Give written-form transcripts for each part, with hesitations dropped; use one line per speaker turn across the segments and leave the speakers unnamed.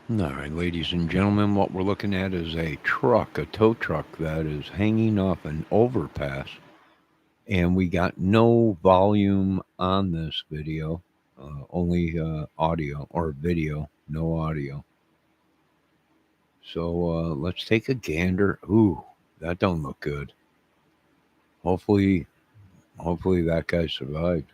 All right, ladies and gentlemen, what we're looking at is a truck, a tow truck that is hanging off an overpass. And we got no volume on this video, only audio or video, no audio. So let's take a gander. Ooh, that don't look good. Hopefully, hopefully that guy survived.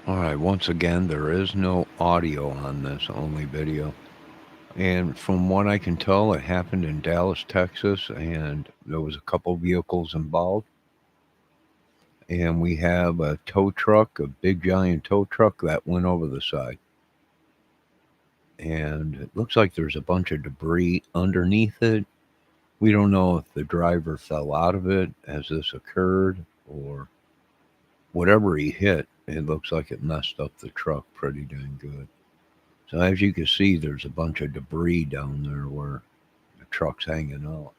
All right, once again, there is no audio on this, only video. And from what I can tell, it happened in Dallas, Texas, and there was a couple vehicles involved. And we have a tow truck, a big giant tow truck that went over the side. And it looks like there's a bunch of debris underneath it. We don't know if the driver fell out of it as this occurred or whatever he hit. It looks like it messed up the truck pretty dang good. So as you can see, there's a bunch of debris down there where the truck's hanging out.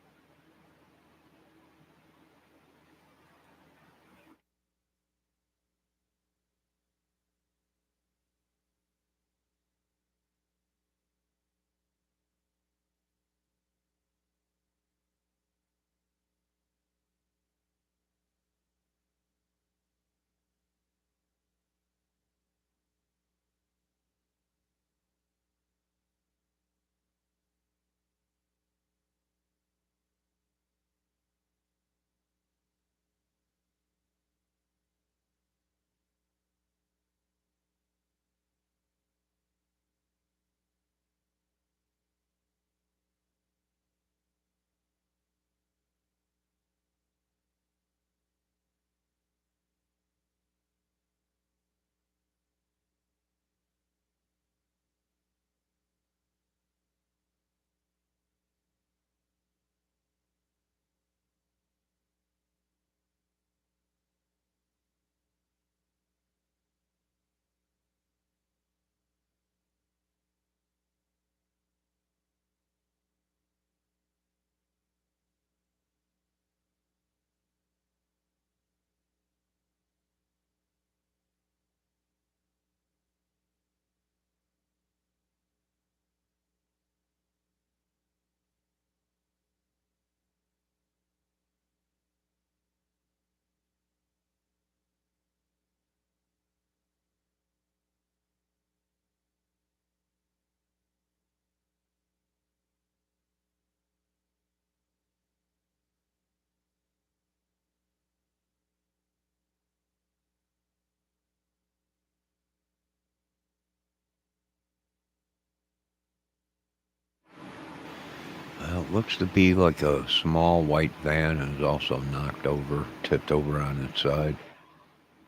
looks to be like a small white van and is also knocked over, tipped over on its side.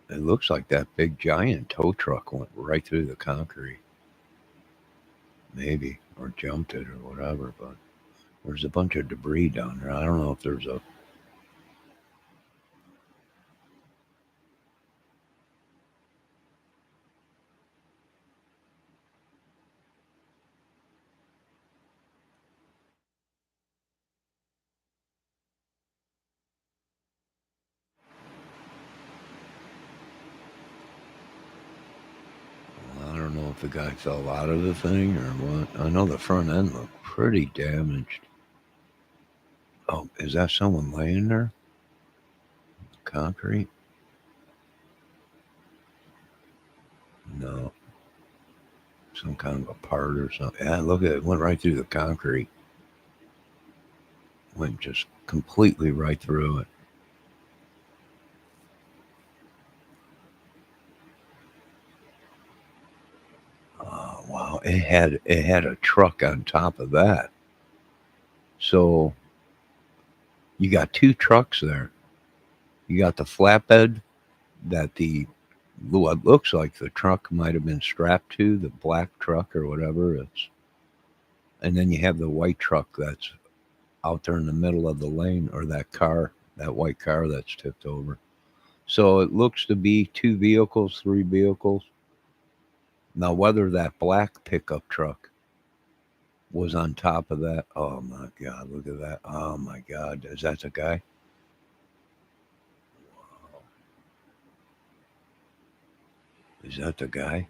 It looks like that big giant tow truck went right through the concrete, maybe, or jumped it or whatever. But there's a bunch of debris down there. I don't know if there's a. I don't know if the guy fell out of the thing or what. I know the front end looked pretty damaged. Oh, is that someone laying there? Concrete? No, some kind of a part or something. Yeah, look at it. Went right through the concrete. Went just completely right through it. Oh, wow. It had a truck on top of that. So you got two trucks there. You got the flatbed that the what looks like the truck might have been strapped to, the black truck or whatever it's, and then you have the white truck that's out there in the middle of the lane, or that car, that white car that's tipped over. So it looks to be two vehicles, three vehicles. Now, whether that black pickup truck was on top of that, oh my God, look at that. Oh my God, is that the guy? Is that the guy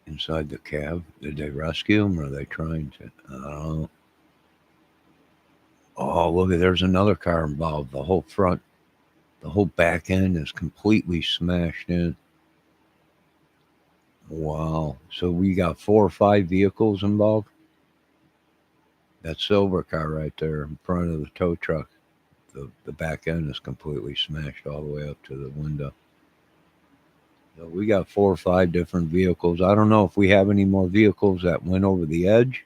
inside the cab? Did they rescue him or are they trying to? I don't know. Oh, look at there's another car involved. The whole front, the whole back end is completely smashed in. Wow. So we got four or five vehicles involved. That silver car right there in front of the tow truck. The back end is completely smashed all the way up to the window. So we got four or five different vehicles. I don't know if we have any more vehicles that went over the edge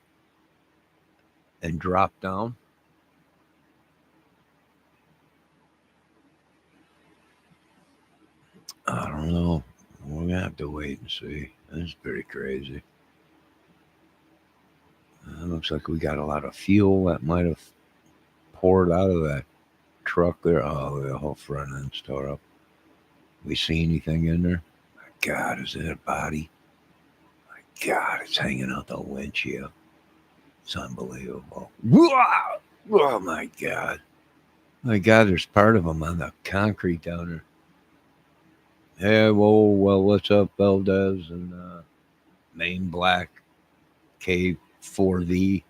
and dropped down. I don't know. We're gonna have to wait and see. That's pretty crazy. It looks like we got a lot of fuel that might have poured out of that truck there. Oh, the whole front end's tore up. We see anything in there? My God, is it a body? My God, it's hanging out the windshield. It's unbelievable. Wow! Oh my God. My God, there's part of them on the concrete down there. Hey, well, what's up, Valdez and Main Black K4V?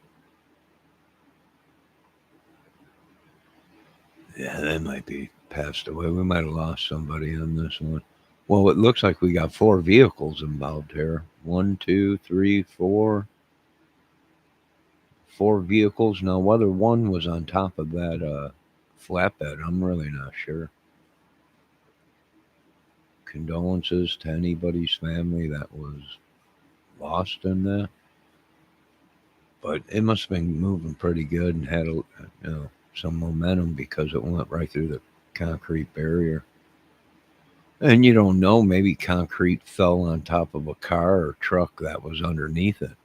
Yeah, they might be passed away. We might have lost somebody on this one. Well, it looks like we got four vehicles involved here. One, two, three, four. Four vehicles. Now, whether one was on top of that flatbed, I'm really not sure. Condolences to anybody's family that was lost in that. But it must have been moving pretty good and had some momentum because it went right through the concrete barrier. And you don't know, maybe concrete fell on top of a car or truck that was underneath it,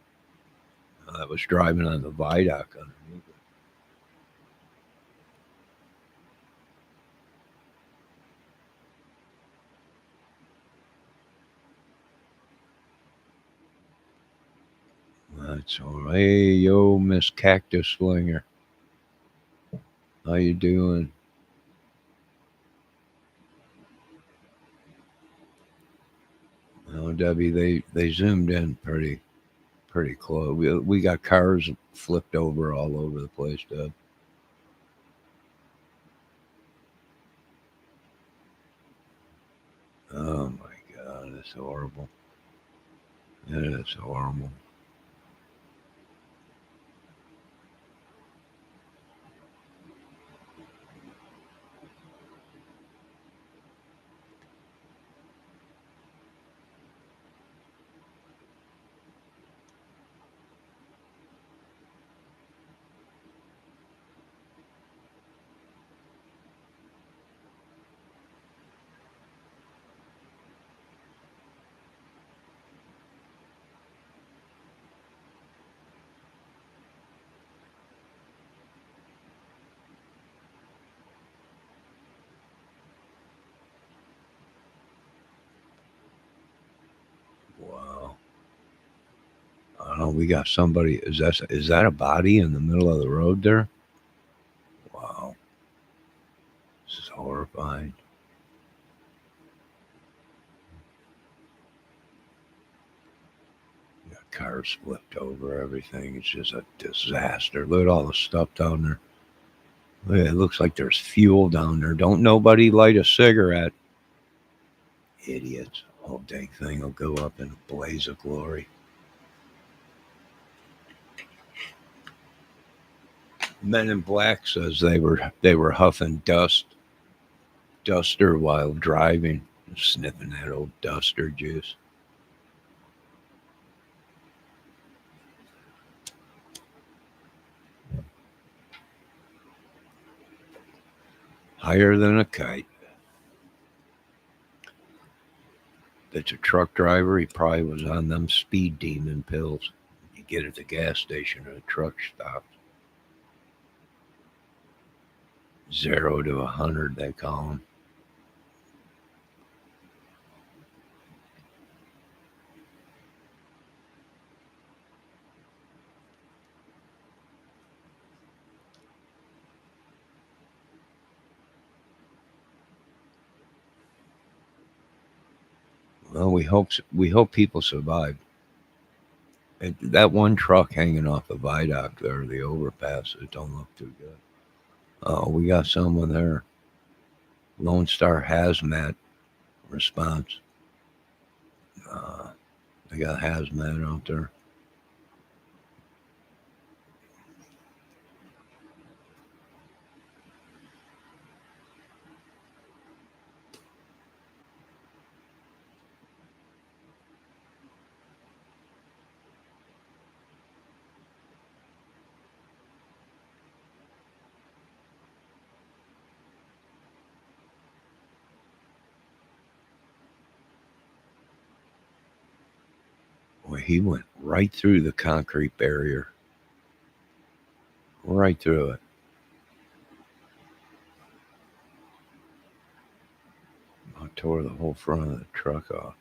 that was driving on the viaduct underneath it. That's all right. Hey, yo, Miss Cactus Slinger, how you doing? Oh, Debbie, they zoomed in pretty close. We got cars flipped over all over the place, Deb. Oh my God, it's horrible. It is horrible. We got somebody. Is that a body in the middle of the road there? Wow, this is horrifying. Yeah, cars flipped over. Everything. It's just a disaster. Look at all the stuff down there. Look, it looks like there's fuel down there. Don't nobody light a cigarette. Idiots. Whole dang thing will go up in a blaze of glory. Men in Black says they were huffing duster while driving, sniffing that old duster juice. Higher than a kite. That's a truck driver. He probably was on them speed demon pills you get at the gas station or the truck stop. 0 to 100, they call them. Well, we hope people survive. That one truck hanging off the viaduct there, the overpass, it don't look too good. Oh, we got someone there. Lone Star Hazmat response. Uh, they got hazmat out there. Boy, he went right through the concrete barrier, right through it. I tore the whole front of the truck off.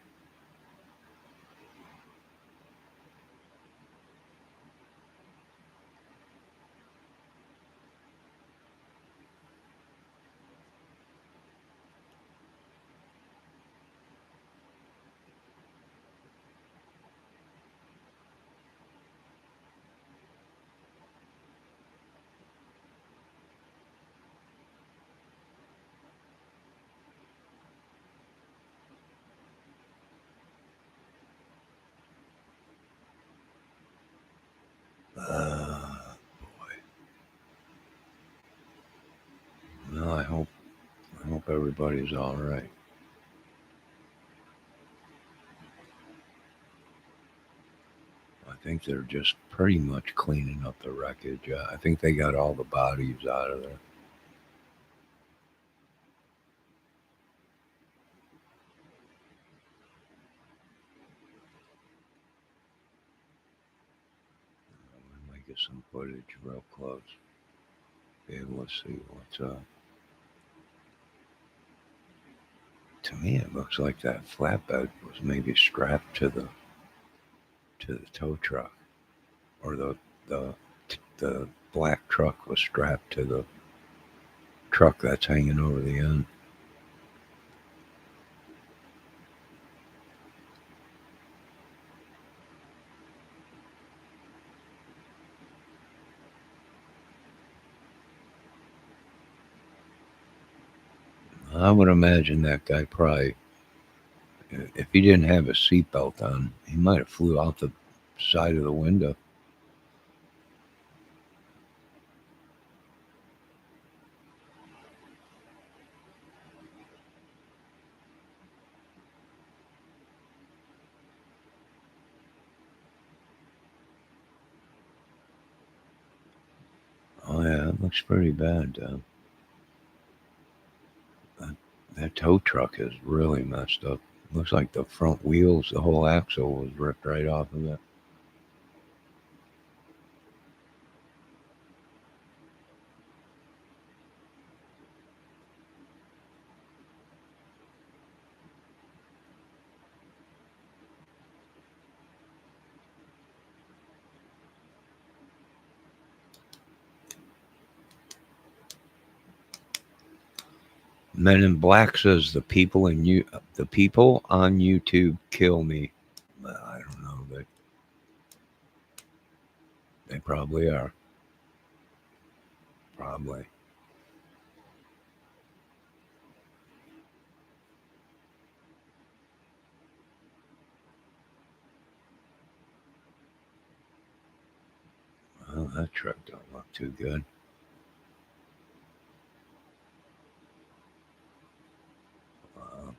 Boy. Well, I hope everybody's all right. I think they're just pretty much cleaning up the wreckage. I think they got all the bodies out of there. We might get some footage real close. Be able to see what's up. To me, it looks like that flatbed was maybe strapped to the tow truck, or the the black truck was strapped to the truck that's hanging over the end. I would imagine that guy probably, if he didn't have a seatbelt on, he might have flew out the side of the window. Oh yeah, it looks pretty bad. That, that tow truck is really messed up. Looks like the front wheels, the whole axle was ripped right off of it. Men in Black says the people on YouTube kill me. Well, I don't know. They probably are. Probably. Well, that truck don't look too good. Uh,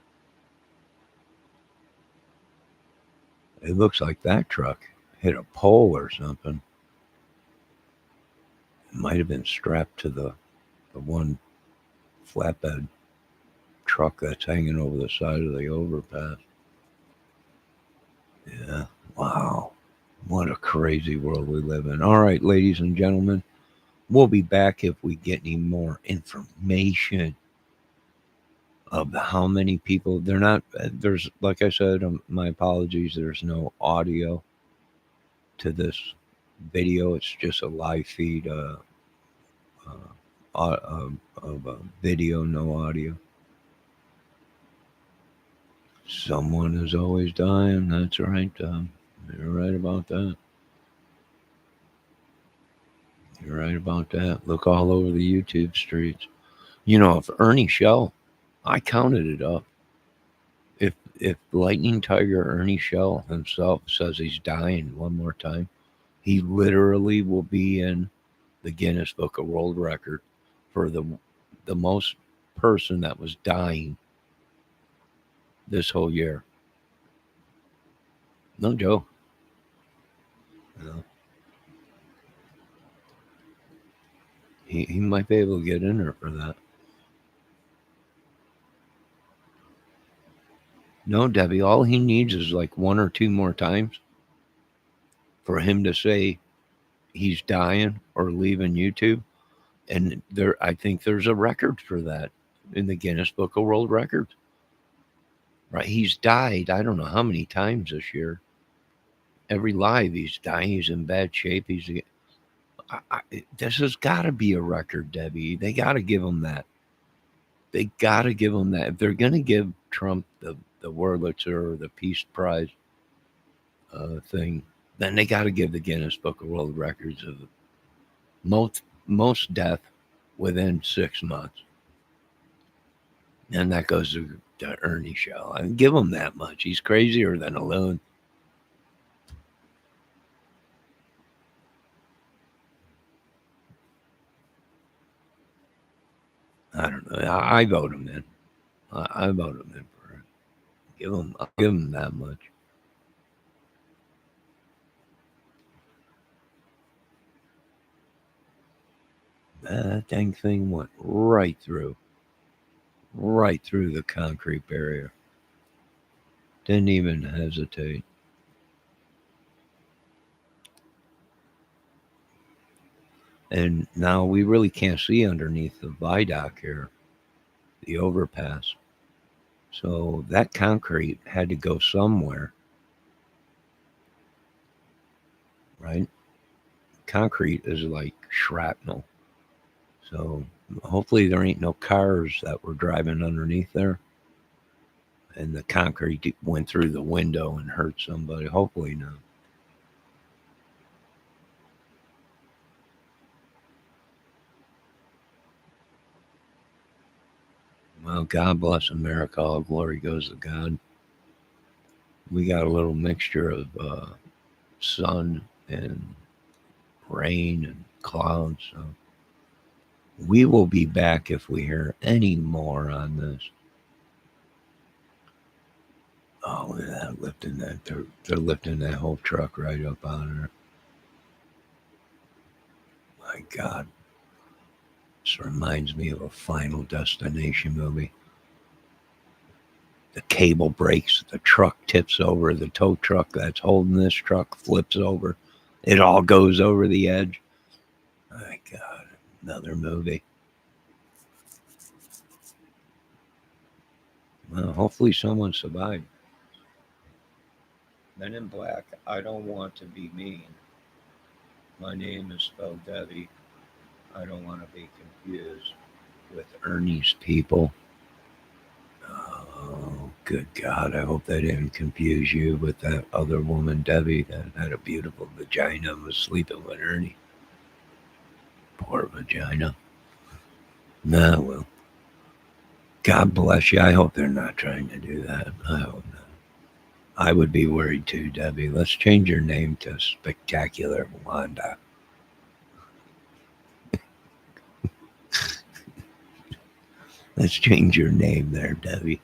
it looks like that truck hit a pole or something. It might have been strapped to the one flatbed truck that's hanging over the side of the overpass. Yeah. Wow. What a crazy world we live in. All right, ladies and gentlemen, we'll be back if we get any more information of how many people. They're not, there's, like I said, my apologies, there's no audio to this video. It's just a live feed of video, no audio. Someone is always dying. That's right. You're right about that. You're right about that. Look all over the YouTube streets. You know, if Ernie Shell, I counted it up. If Lightning Tiger Ernie Shell himself says he's dying one more time, he literally will be in the Guinness Book of World Record for the most person that was dying this whole year. No joke. You know, he might be able to get in there for that. No, Debbie, all he needs is like one or two more times for him to say he's dying or leaving YouTube. And I think there's a record for that in the Guinness Book of World Records. Right? He's died, I don't know how many times this year. Every live he's dying, he's in bad shape. This has got to be a record, Debbie. They got to give him that. They got to give him that. If they're going to give Trump the Wurlitzer or the Peace Prize thing, then they got to give the Guinness Book of World Records of most death within 6 months, and that goes to Ernie Shell. I mean, give him that much. He's crazier than a loon. I don't know. I vote him in. I vote him in for it. I'll give him that much. That dang thing went right through the concrete barrier. Didn't even hesitate. And now we really can't see underneath the viaduct here, the overpass. So that concrete had to go somewhere, right? Concrete is like shrapnel. So hopefully there ain't no cars that were driving underneath there and the concrete went through the window and hurt somebody. Hopefully not. Well, God bless America. All glory goes to God. We got a little mixture of sun and rain and clouds. So we will be back if we hear any more on this. Oh, look at that lifting that. They're lifting that whole truck right up out of there. My God. This reminds me of a Final Destination movie. The cable breaks, the truck tips over, the tow truck that's holding this truck flips over. It all goes over the edge. My God, another movie. Well, hopefully someone survived. Men in Black, I don't want to be mean. My name is spelled Debbie. I don't want to be confused with Ernie's people. Good God, I hope they didn't confuse you with that other woman, Debbie, that had a beautiful vagina and was sleeping with Ernie. Poor vagina. Nah, well, God bless you. I hope they're not trying to do that. I hope not. I would be worried too, Debbie. Let's change your name to Spectacular Wanda. Let's change your name there, Debbie.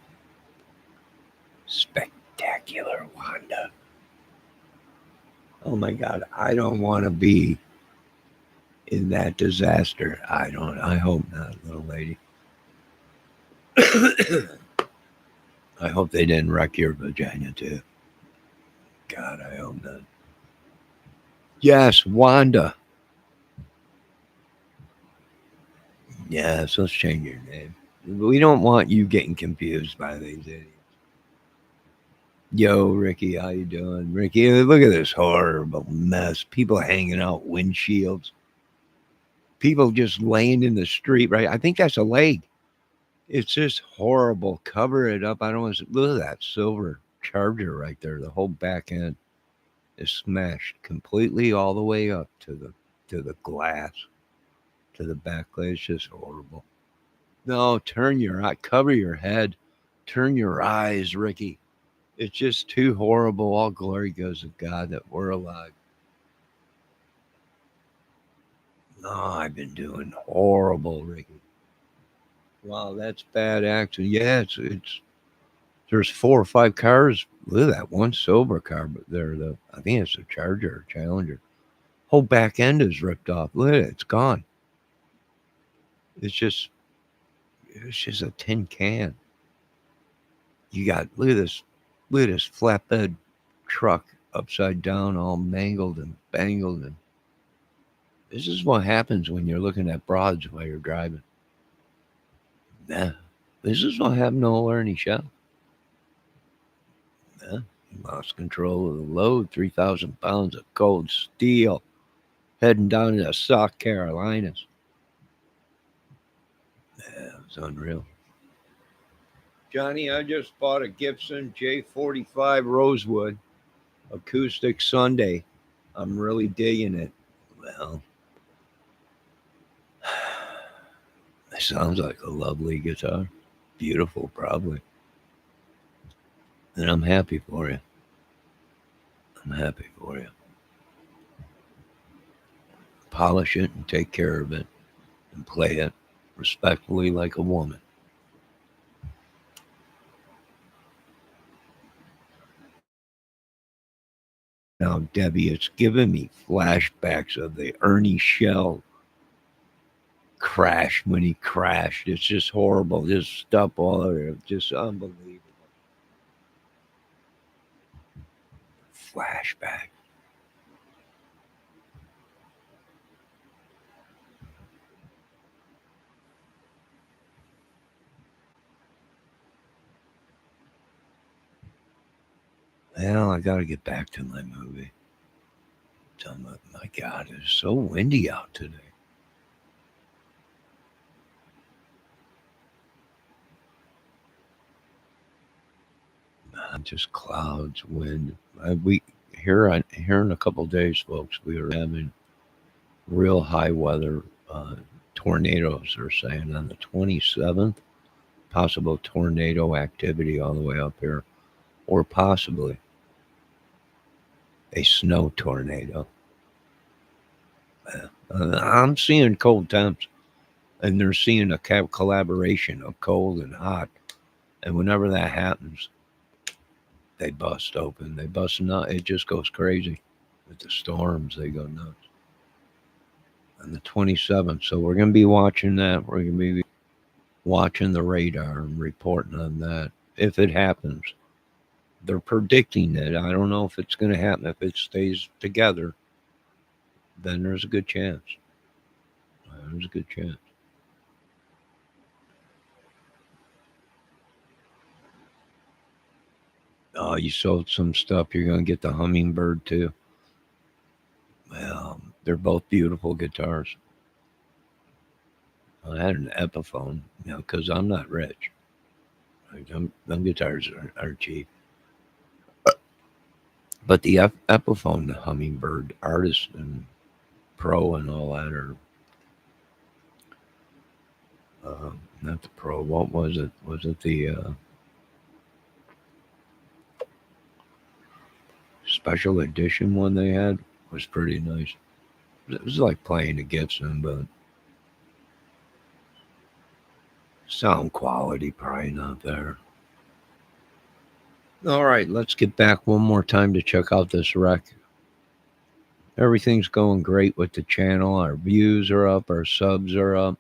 Spectacular Wanda. Oh my God, I don't want to be in that disaster. I don't. I hope not, little lady. I hope they didn't wreck your vagina too. God, I hope not. Yes, Wanda. Yes, let's change your name. We don't want you getting confused by these idiots. Yo, Ricky, how you doing? Ricky, look at this horrible mess. People hanging out windshields. People just laying in the street, right? I think that's a leg. It's just horrible. Cover it up. I don't want to look at that silver charger right there. The whole back end is smashed completely all the way up to the glass, to the back. It's just horrible. No, turn your eye, cover your head, turn your eyes, Ricky. It's just too horrible. All glory goes to God that we're alive. No, I've been doing horrible, Ricky. Wow, that's bad accident. Yeah, it's there's 4 or 5 cars. Look at that one silver car, but I think it's a Charger or Challenger. Whole back end is ripped off. Look at it, it's gone. It's just it's just a tin can. You got look at this flatbed truck upside down, all mangled and bangled, and this is what happens when you're looking at broads while you're driving. Yeah, this is what happened to old Ernie Shell. Yeah, he lost control of the load, 3,000 pounds of cold steel, heading down to South Carolinas. Yeah, it's unreal. Johnny, I just bought a Gibson J45 Rosewood acoustic Sunday. I'm really digging it. Well, it sounds like a lovely guitar. Beautiful, probably. And I'm happy for you. I'm happy for you. Polish it and take care of it and play it respectfully like a woman. Now, Debbie, it's giving me flashbacks of the Ernie Shell crash when he crashed. It's just horrible. Just stuff all over it. Just unbelievable. Flashback. Well, I got to get back to my movie. My God, it's so windy out today. Just clouds, wind. We here in a couple of days, folks. We are having real high weather, tornadoes. They're saying on the 27th, possible tornado activity all the way up here, or possibly a snow tornado. I'm seeing cold temps, and they're seeing a collaboration of cold and hot. And whenever that happens, they bust open. They bust nuts. It just goes crazy with the storms. They go nuts. On the 27th, so we're going to be watching that. We're going to be watching the radar and reporting on that if it happens. They're predicting it. I don't know if it's going to happen. If it stays together, then there's a good chance. There's a good chance. Oh, you sold some stuff. You're going to get the hummingbird too. Well, they're both beautiful guitars. I had an Epiphone, because I'm not rich. Like them guitars are cheap. But the Epiphone, the Hummingbird Artist and Pro and all that are not the Pro. What was it? Was it the special edition one they had? Was pretty nice. It was like playing a Gibson, but sound quality probably not there. All right, let's get back one more time to check out this rec. Everything's going great with the channel. Our views are up, our subs are up.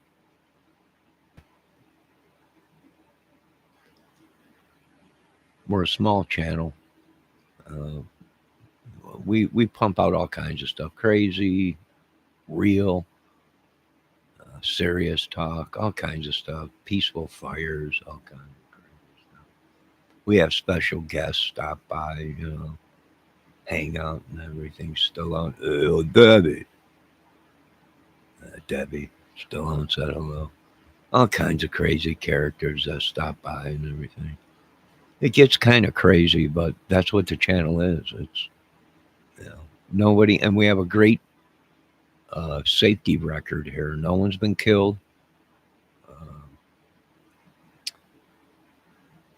We're a small channel. Uh, we pump out all kinds of stuff, crazy, real, serious talk, all kinds of stuff, peaceful fires, all kinds of crazy stuff. We have special guests stop by, hang out and everything's still on. Oh, Debbie still on, said hello. All kinds of crazy characters that stop by and everything. It gets kind of crazy, but that's what the channel is. It's, you know, nobody, and we have a great safety record here. No one's been killed. Uh,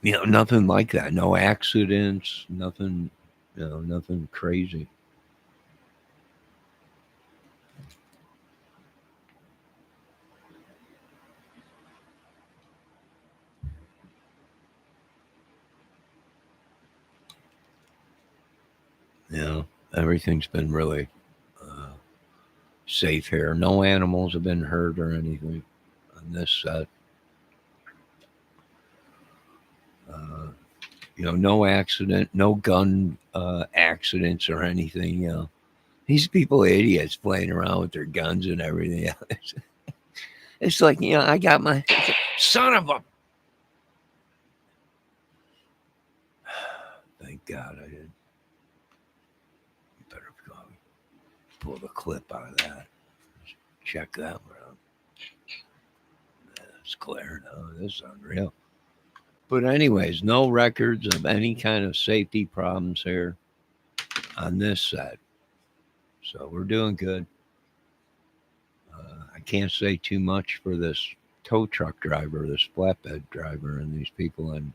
nothing like that. No accidents. Nothing. Nothing crazy. You know, everything's been really uh, safe here. No animals have been hurt or anything on this set. Uh, no accident, no gun accidents or anything. These people are idiots playing around with their guns and everything. It's like, I got my son of a. Thank God I didn't. Better go pull the clip out of that. Check that one out. It's clear now. This is unreal. But anyways, no records of any kind of safety problems here on this set. So we're doing good. I can't say too much for this tow truck driver, this flatbed driver, and these people. And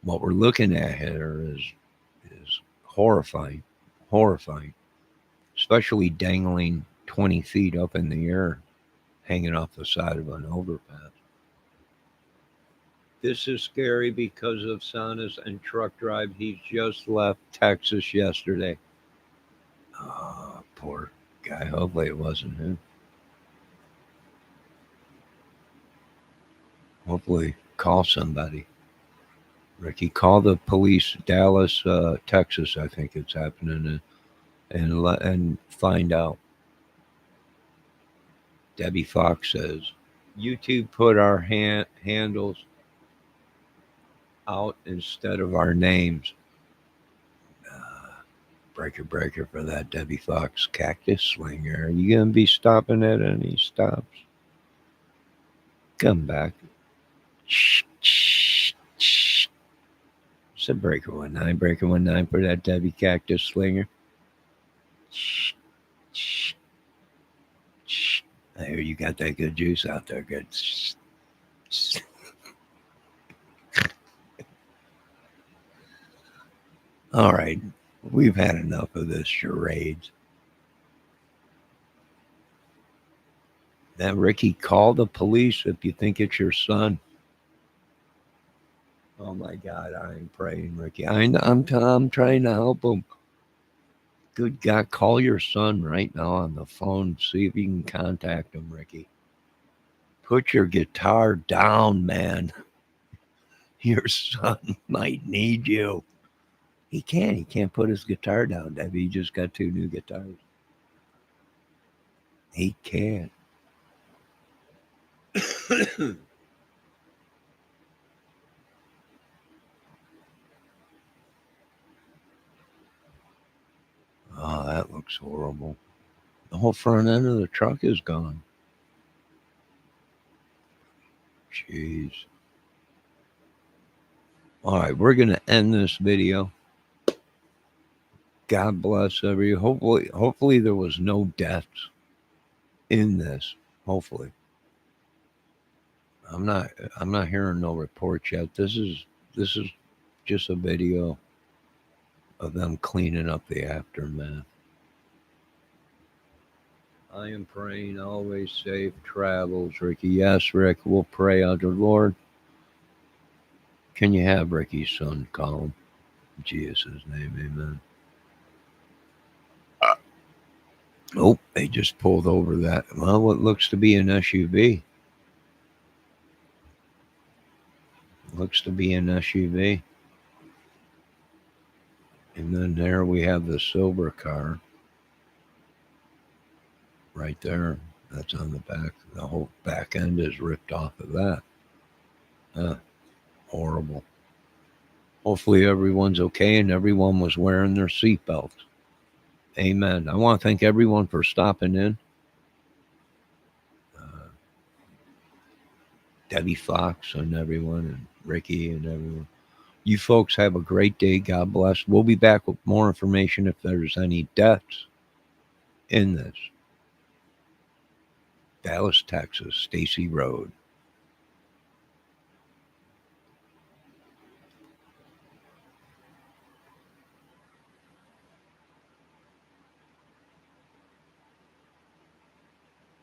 what we're looking at here is horrifying, horrifying, especially dangling 20 feet up in the air, hanging off the side of an overpass. This is scary because of Sonas and truck drive. He just left Texas yesterday. Oh, poor guy. Hopefully it wasn't him. Hopefully call somebody. Ricky, call the police, Dallas, Texas. I think it's happening, and find out. Debbie Fox says, YouTube put our handles out instead of our names. Breaker for that Debbie Fox cactus slinger. Are you gonna be stopping at any stops? Come back. Shh, shh, shh. Said Breaker 19 for that Debbie cactus slinger. Shh, shh, shh. I hear you got that good juice out there. Good. Shh, shh. All right. We've had enough of this charades. That Ricky, call the police if you think it's your son. Oh my God, I'm praying, Ricky. I'm trying to help him. Good God, call your son right now on the phone. See if you can contact him, Ricky. Put your guitar down, man. Your son might need you. He can't. He can't put his guitar down, Debbie. He just got 2 new guitars. He can't. Oh, that looks horrible. The whole front end of the truck is gone. Jeez. All right, we're going to end this video. God bless everyone. Hopefully there was no deaths in this. Hopefully. I'm not I'm not hearing no reports yet. This is just a video of them cleaning up the aftermath. I am praying always safe travels, Ricky. Yes, Rick, we'll pray unto the Lord. Can you have Ricky's son call him? In Jesus' name, amen. Oh, they just pulled over that. Well, what looks to be an SUV. Looks to be an SUV. And then there we have the silver car. Right there. That's on the back. The whole back end is ripped off of that. Horrible. Hopefully everyone's okay and everyone was wearing their seatbelts. Amen. I want to thank everyone for stopping in. Debbie Fox and everyone, and Ricky and everyone. You folks have a great day. God bless. We'll be back with more information if there's any deaths in this. Dallas, Texas, Stacy Road.